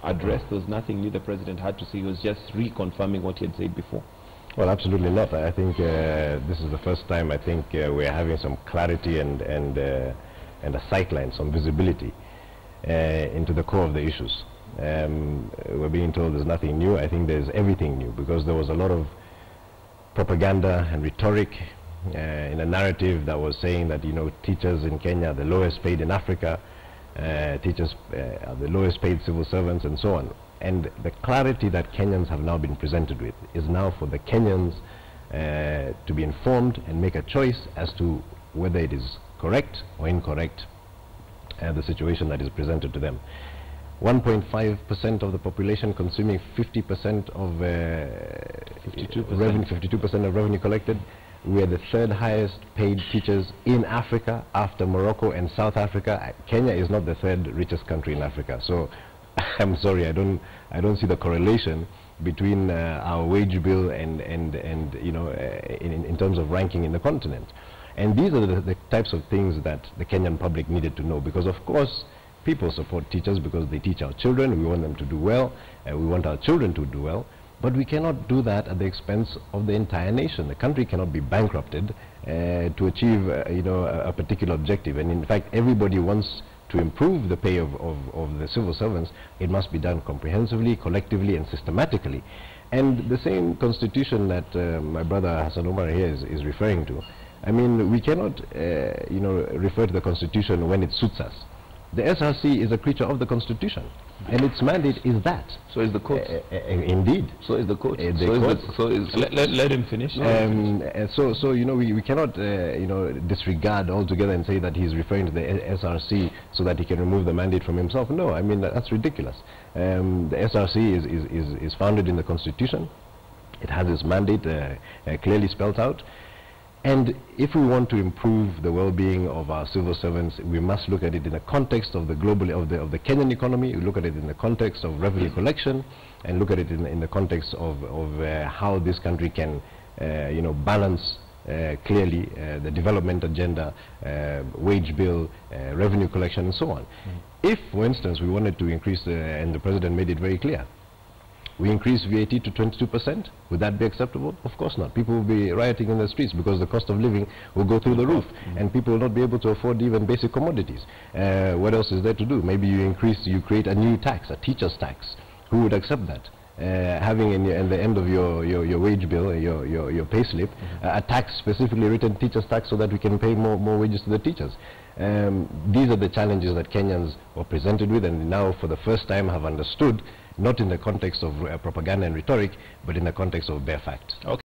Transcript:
address. There was nothing new the president had to say. He was just reconfirming what he had said before. Well, absolutely not. I think this is the first time I think we're having some clarity and a sightline, some visibility into the core of the issues. We're being told there's nothing new. I think there's everything new, because there was a lot of propaganda and rhetoric in a narrative that was saying that, you know, teachers in Kenya are the lowest paid in Africa, teachers are the lowest paid civil servants, and so on. And the clarity that Kenyans have now been presented with is now for the Kenyans to be informed and make a choice as to whether it is correct or incorrect, the situation that is presented to them. 1.5% of the population consuming 50% of 52% of revenue collected. We are the third highest paid teachers in Africa after Morocco and South Africa. Kenya is not the third richest country in Africa. So I'm sorry, I don't see the correlation between our wage bill and you know, in terms of ranking in the continent. And these are the types of things that the Kenyan public needed to know, because of course people support teachers because they teach our children. We want them to do well, and we want our children to do well. But we cannot do that at the expense of the entire nation. The country cannot be bankrupted to achieve you know, a particular objective. And in fact, everybody wants to improve the pay of the civil servants. It must be done comprehensively, collectively, and systematically. And the same constitution that my brother Hassan Omar here is referring to, I mean, we cannot you know, refer to the constitution when it suits us. The SRC is a creature of the constitution, and its mandate is that. So is the court. Indeed. So is the court. Let him finish. So you know, we cannot you know, disregard altogether and say that he's referring to the SRC so that he can remove the mandate from himself. No, I mean, that's ridiculous. The SRC is founded in the constitution. It has its mandate clearly spelled out. And if we want to improve the well-being of our civil servants, we must look at it in the context of the the Kenyan economy. We look at it in the context of revenue collection, and look at it in the context of how this country can, you know, balance clearly the development agenda, wage bill, revenue collection, and so on. If, for instance, we wanted to increase, and the president made it very clear, we increase VAT to 22%, would that be acceptable? Of course not. People will be rioting in the streets because the cost of living will go through the roof, and people will not be able to afford even basic commodities. What else is there to do? Maybe you create a new tax, a teacher's tax. Who would accept that? Having in the end of your wage bill, your pay slip, a tax specifically written teacher's tax, so that we can pay more wages to the teachers. These are the challenges that Kenyans were presented with, and now for the first time have understood, not in the context of propaganda and rhetoric, but in the context of bare fact. Okay.